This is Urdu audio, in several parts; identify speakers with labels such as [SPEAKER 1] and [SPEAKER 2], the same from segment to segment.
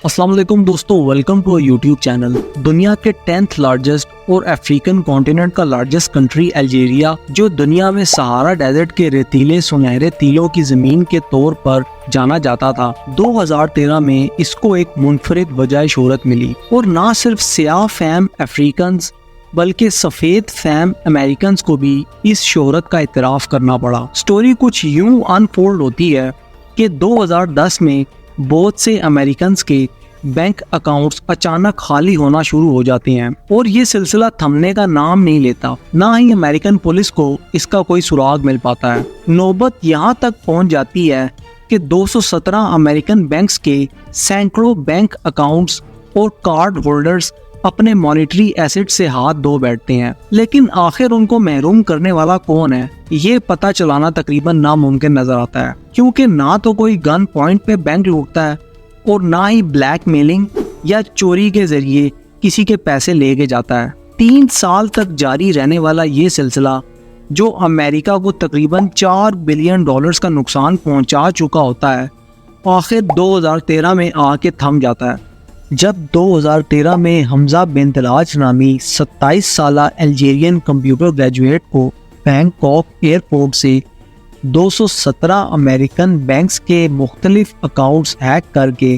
[SPEAKER 1] السلام علیکم دوستو، ویلکم ٹو یوٹیوب چینل۔ دنیا کے 10th لارجسٹ اور افریقن کانٹیننٹ کا لارجسٹ کنٹری الجیریا، جو دنیا میں سہارا ڈیزرٹ کے ریتیلے سنہرے تیلوں کی زمین کے طور پر جانا جاتا تھا، 2013 میں اس کو ایک منفرد وجہ شہرت ملی، اور نہ صرف سیاہ فہم افریقنز بلکہ سفید فہم امریکنز کو بھی اس شہرت کا اعتراف کرنا پڑا۔ سٹوری کچھ یوں انفولڈ ہوتی ہے کہ 2010 میں بہت سے امریکنز کے بینک اکاؤنٹس اچانک خالی ہونا شروع ہو جاتے ہیں، اور یہ سلسلہ تھمنے کا نام نہیں لیتا، نہ ہی امریکن پولیس کو اس کا کوئی سراغ مل پاتا ہے۔ نوبت یہاں تک پہنچ جاتی ہے کہ 217 امریکن بینکس کے سینکڑوں بینک اکاؤنٹس اور کارڈ ہولڈرز اپنے مانیٹری ایسٹ سے ہاتھ دھو بیٹھتے ہیں، لیکن آخر ان کو محروم کرنے والا کون ہے یہ پتہ چلانا تقریباً ناممکن نظر آتا ہے، کیونکہ نہ تو کوئی گن پوائنٹ پہ بینک لوٹتا ہے اور نہ ہی بلیک میلنگ یا چوری کے ذریعے کسی کے پیسے لے کے جاتا ہے۔ 3 سال تک جاری رہنے والا یہ سلسلہ، جو امریکہ کو تقریباً $4 بلین کا نقصان پہنچا چکا ہوتا ہے، آخر 2013 میں آ کے تھم جاتا ہے، جب 2013 میں حمزہ بنتلاج نامی 27 سالہ الجیرین کمپیوٹر گریجویٹ کو بینکاک ایئرپورٹ سے 217 امریکن بینکس کے مختلف اکاؤنٹس ہیک کر کے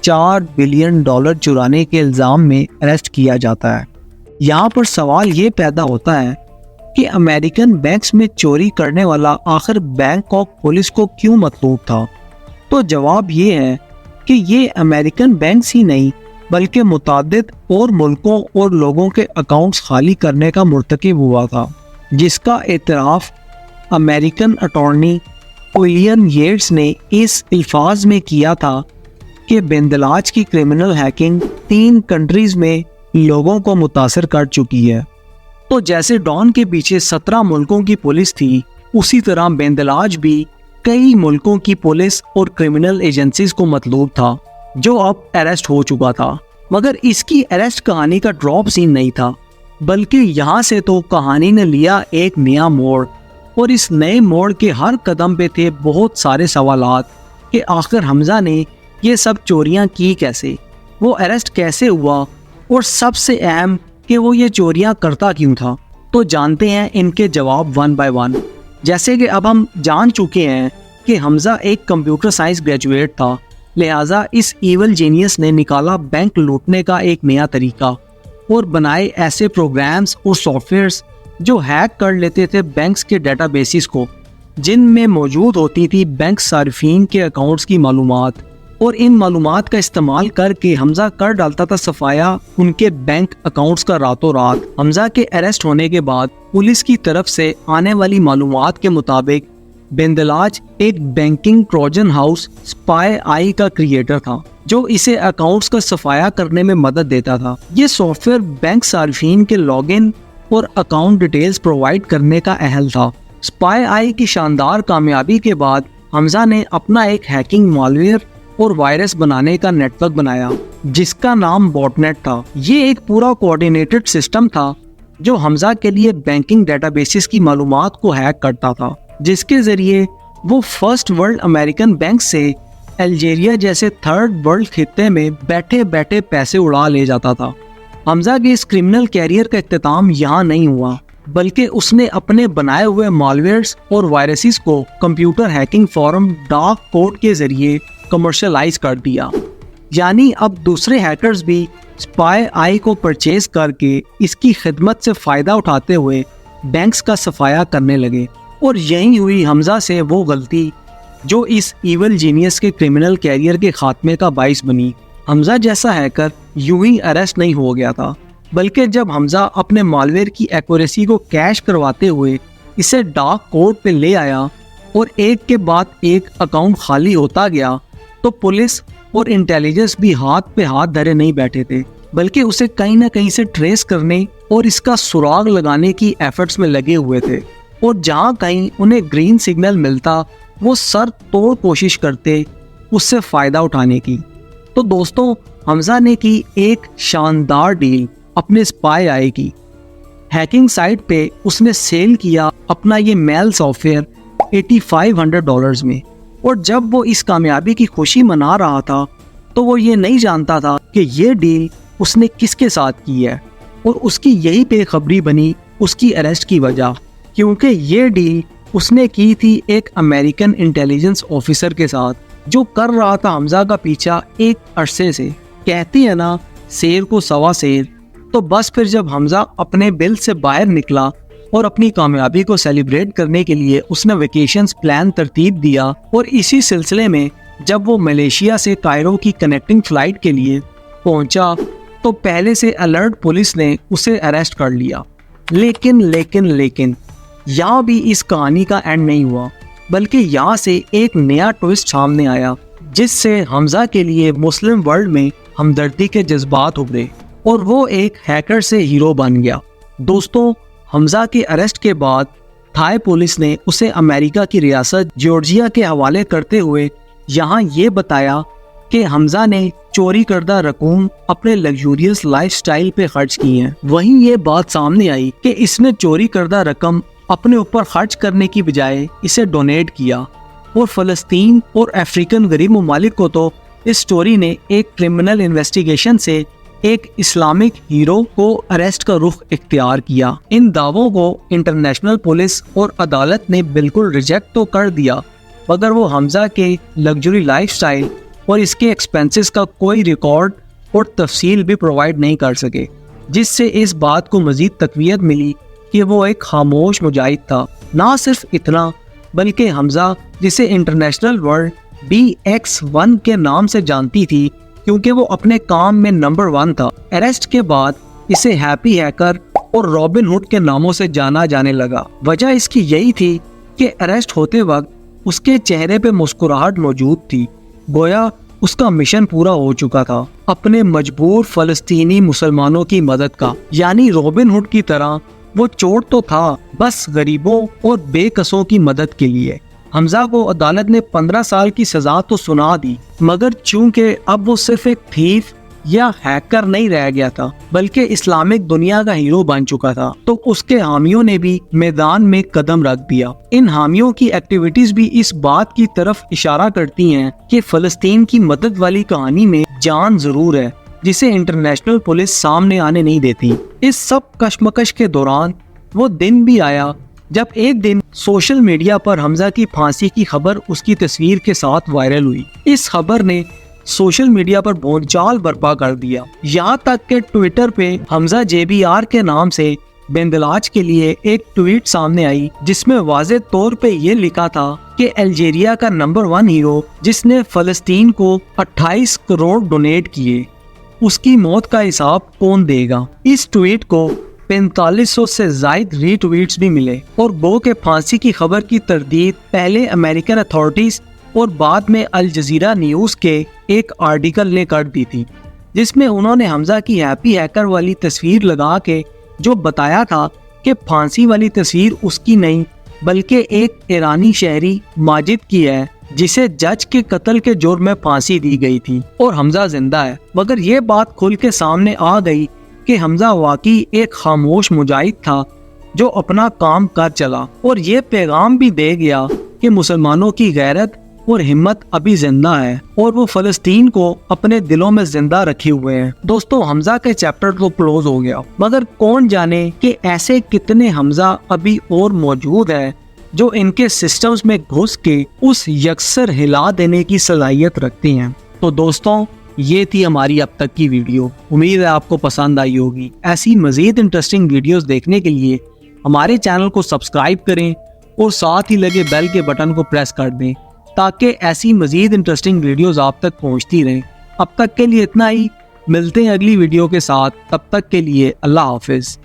[SPEAKER 1] $4 بلین چرانے کے الزام میں اریسٹ کیا جاتا ہے۔ یہاں پر سوال یہ پیدا ہوتا ہے کہ امریکن بینکس میں چوری کرنے والا آخر بینکاک پولیس کو کیوں مطلوب تھا؟ تو جواب یہ ہے کہ یہ امریکن بینکس ہی نہیں بلکہ متعدد اور ملکوں اور لوگوں کے اکاؤنٹس خالی کرنے کا مرتکب ہوا تھا، جس کا اعتراف امریکن اٹارنی ویلین ییٹس نے اس الفاظ میں کیا تھا کہ بندلاج کی کرمنل ہیکنگ 3 کنٹریز میں لوگوں کو متاثر کر چکی ہے۔ تو جیسے ڈان کے پیچھے 17 ملکوں کی پولیس تھی، اسی طرح بندلاج بھی کئی ملکوں کی پولیس اور کرمنل ایجنسیز کو مطلوب تھا، جو اب اریسٹ ہو چکا تھا۔ مگر اس کی اریسٹ کہانی کا ڈراپ سین نہیں تھا، بلکہ یہاں سے تو کہانی نے لیا ایک نیا موڑ، اور اس نئے موڑ کے ہر قدم پہ تھے بہت سارے سوالات کہ آخر حمزہ نے یہ سب چوریاں کی کیسے، وہ اریسٹ کیسے ہوا، اور سب سے اہم کہ وہ یہ چوریاں کرتا کیوں تھا۔ تو جانتے ہیں ان کے جواب ون بائی ون۔ جیسے کہ اب ہم جان چکے ہیں کہ حمزہ ایک کمپیوٹر سائنس گریجویٹ تھا، لہٰذا اس ایول جینیس نے نکالا بینک لوٹنے کا ایک نیا طریقہ، اور بنائے ایسے پروگرامز اور سافٹ ویئرز جو ہیک کر لیتے تھے بینکس کے ڈیٹا بیسز کو، جن میں موجود ہوتی تھی بینک صارفین کے اکاؤنٹس کی معلومات، اور ان معلومات کا استعمال کر کے حمزہ کر ڈالتا تھا صفایا ان کے بینک اکاؤنٹس کا راتوں رات۔ حمزہ کے اریسٹ ہونے کے بعد پولیس کی طرف سے آنے والی معلومات کے مطابق بندلاج ایک بینکنگ ٹروجن ہاؤس اسپائی آئی کا کریٹر تھا، جو اسے اکاؤنٹس کا صفایا کرنے میں مدد دیتا تھا۔ یہ سافٹ ویئر بینک صارفین کے لاگ ان اور اکاؤنٹ ڈیٹیلز پرووائڈ کرنے کا اہل تھا۔ اسپائی آئی کی شاندار کامیابی کے بعد حمزہ نے اپنا ایک ہیکنگ مالویئر اور وائرس بنانے کا نیٹ ورک بنایا، جس کا نام باٹ نیٹ تھا۔ یہ ایک پورا کوآرڈینیٹڈ سسٹم تھا جو حمزہ کے لیے بینکنگ ڈیٹا بیسز کی معلومات کو ہیک کرتا تھا، جس کے ذریعے وہ فرسٹ ورلڈ امریکن بینک سے الجیریا جیسے تھرڈ ورلڈ خطے میں بیٹھے بیٹھے پیسے اڑا لے جاتا تھا۔ حمزہ کے اس کرمنل کیریئر کا اختتام یہاں نہیں ہوا، بلکہ اس نے اپنے بنائے ہوئے مالویئرز اور وائرسز کو computer hacking forum dark code کے ذریعے کمرشلائز کر دیا، یعنی اب دوسرے ہیکرز بھی اسپائی آئی کو پرچیز کر کے اس کی خدمت سے فائدہ اٹھاتے ہوئے بینکس کا صفایا کرنے لگے۔ اور یہی ہوئی حمزہ سے وہ غلطی جو اس ایول جینیس کے کرمنل کیریئر کے خاتمے کا باعث بنی۔ حمزہ جیسا ہیکر یوں ہی اریسٹ نہیں ہو گیا تھا، بلکہ جب حمزہ اپنے مالویئر کی ایکوریسی کو کیش کرواتے ہوئے اسے ڈارک کوڈ پہ لے آیا اور ایک کے بعد ایک اکاؤنٹ خالی ہوتا گیا، تو پولیس اور انٹیلیجنس بھی ہاتھ پہ ہاتھ دھرے نہیں بیٹھے تھے، بلکہ اسے کہیں نہ کہیں سے ٹریس کرنے اور اس کا سراغ لگانے کی ایفرٹس میں لگے ہوئے تھے، اور جہاں کہیں انہیں گرین سگنل ملتا وہ سر توڑ کوشش کرتے اس سے فائدہ اٹھانے کی۔ تو دوستوں، حمزہ نے کی ایک شاندار ڈیل اپنے اسپائی آئی کی۔ ہیکنگ سائٹ پہ اس نے سیل کیا اپنا یہ میل سافٹ ویئر $8500 میں، اور جب وہ اس کامیابی کی خوشی منا رہا تھا تو وہ یہ نہیں جانتا تھا کہ یہ ڈیل اس نے کس کے ساتھ کی ہے، اور اس کی یہی بے خبری بنی اس کی اریسٹ کی وجہ، کیونکہ یہ ڈیل اس نے کی تھی ایک امریکن انٹیلیجنس آفیسر کے ساتھ جو کر رہا تھا حمزہ کا پیچھا ایک عرصے سے۔ کہتی ہے نا سیر کو سوا سیر، تو بس پھر جب حمزہ اپنے بل سے باہر نکلا اور اپنی کامیابی کو سیلیبریٹ کرنے کے لیے اس نے ویکیشنز پلان ترتیب دیا، اور اسی سلسلے میں جب وہ ملیشیا سے کائرو کی کنیکٹنگ فلائٹ کے لیے پہنچا تو پہلے سے الرٹ پولیس نے اسے اریسٹ کر لیا۔ لیکن یہاں بھی اس کہانی کا اینڈ نہیں ہوا، بلکہ یہاں سے ایک نیا ٹوسٹ سامنے آیا جس سے حمزہ کے لیے مسلم ورلڈ میں ہمدردی کے جذبات ابھرے اور وہ ایک ہیکر سے ہیرو بن گیا۔ دوستوں، حمزہ کے اریسٹ کے بعد تھائی پولیس نے اسے امریکہ کی ریاست جارجیا کے حوالے کرتے ہوئے یہاں یہ بتایا کہ حمزہ نے چوری کردہ رقوم اپنے لگژوریس لائف سٹائل پہ خرچ کی ہیں۔ وہیں یہ بات سامنے آئی کہ اس نے چوری کردہ رقم اپنے اوپر خرچ کرنے کی بجائے اسے ڈونیٹ کیا، اور فلسطین اور افریقن غریب ممالک کو تو اس سٹوری نے ایک کرمنل انویسٹیگیشن سے ایک اسلامک ہیرو کو اریسٹ کا رخ اختیار کیا۔ ان دعووں کو انٹرنیشنل پولیس اور عدالت نے بالکل ریجیکٹ تو کر دیا، مگر وہ حمزہ کے لگژری لائف سٹائل اور اس کے ایکسپینسز کا کوئی ریکارڈ اور تفصیل بھی پرووائڈ نہیں کر سکے، جس سے اس بات کو مزید تقویت ملی کہ وہ ایک خاموش مجاہد تھا۔ نہ صرف اتنا، بلکہ حمزہ، جسے انٹرنیشنل ورلڈ BX1 کے نام سے جانتی تھی کیونکہ وہ اپنے کام میں نمبر 1 تھا، اریسٹ کے بعد اسے ہیپی ہیکر اور رابن ہوڈ کے ناموں سے جانا جانے لگا۔ وجہ اس کی یہی تھی کہ اریسٹ ہوتے وقت اس کے چہرے پہ مسکراہٹ موجود تھی، گویا اس کا مشن پورا ہو چکا تھا اپنے مجبور فلسطینی مسلمانوں کی مدد کا۔ یعنی رابن ہوڈ کی طرح وہ چور تو تھا، بس غریبوں اور بے کسوں کی مدد کے لیے۔ حمزہ کو عدالت نے 15 سال کی سزا تو سنا دی، مگر چونکہ اب وہ صرف ایک تھیف یا ہیکر نہیں رہ گیا تھا بلکہ اسلامک دنیا کا ہیرو بن چکا تھا، تو اس کے حامیوں نے بھی میدان میں قدم رکھ دیا۔ ان حامیوں کی ایکٹیویٹیز بھی اس بات کی طرف اشارہ کرتی ہیں کہ فلسطین کی مدد والی کہانی میں جان ضرور ہے جسے انٹرنیشنل پولیس سامنے آنے نہیں دیتی۔ اس سب کشمکش کے دوران وہ دن بھی آیا جب ایک دن سوشل میڈیا پر حمزہ کی پھانسی کی خبر اس کی تصویر کے ساتھ وائرل ہوئی۔ اس خبر نے سوشل میڈیا پر بھونچال برپا کر دیا، یہاں تک کہ ٹویٹر پہ حمزہ JBR کے نام سے بندلاج کے لیے ایک ٹویٹ سامنے آئی جس میں واضح طور پہ یہ لکھا تھا کہ الجیریا کا نمبر 1 ہیرو جس نے فلسطین کو 28 کروڑ ڈونیٹ کیے، اس کی موت کا حساب کون دے گا۔ اس ٹویٹ کو 4500 سے زائد ری ٹویٹس بھی ملے، اور گو کے پھانسی کی خبر کی تردید پہلے امریکن اتھارٹیز اور بعد میں الجزیرہ نیوز کے ایک آرٹیکل نے کر دی تھی، جس میں انہوں نے حمزہ کی ہیپی ہیکر والی تصویر لگا کے جو بتایا تھا کہ پھانسی والی تصویر اس کی نہیں بلکہ ایک ایرانی شہری ماجد کی ہے جسے جج کے قتل کے جرم میں پھانسی دی گئی تھی اور حمزہ زندہ ہے۔ مگر یہ بات کھل کے سامنے آ گئی کہ حمزہ واقعی ایک خاموش مجاہد تھا جو اپنا کام کر چلا، اور یہ پیغام بھی دے گیا کہ مسلمانوں کی غیرت اور ہمت ابھی زندہ ہے اور وہ فلسطین کو اپنے دلوں میں زندہ رکھے ہوئے ہیں۔ دوستو، حمزہ کے چیپٹر تو کلوز ہو گیا، مگر کون جانے کہ ایسے کتنے حمزہ ابھی اور موجود ہے جو ان کے سسٹمز میں گھس کے اس یکسر ہلا دینے کی صلاحیت رکھتے ہیں۔ تو دوستوں، یہ تھی ہماری اب تک کی ویڈیو، امید ہے آپ کو پسند آئی ہوگی۔ ایسی مزید انٹرسٹنگ ویڈیوز دیکھنے کے لیے ہمارے چینل کو سبسکرائب کریں اور ساتھ ہی لگے بیل کے بٹن کو پریس کر دیں تاکہ ایسی مزید انٹرسٹنگ ویڈیوز آپ تک پہنچتی رہیں۔ اب تک کے لیے اتنا ہی، ملتے ہیں اگلی ویڈیو کے ساتھ، تب تک کے لیے اللہ حافظ۔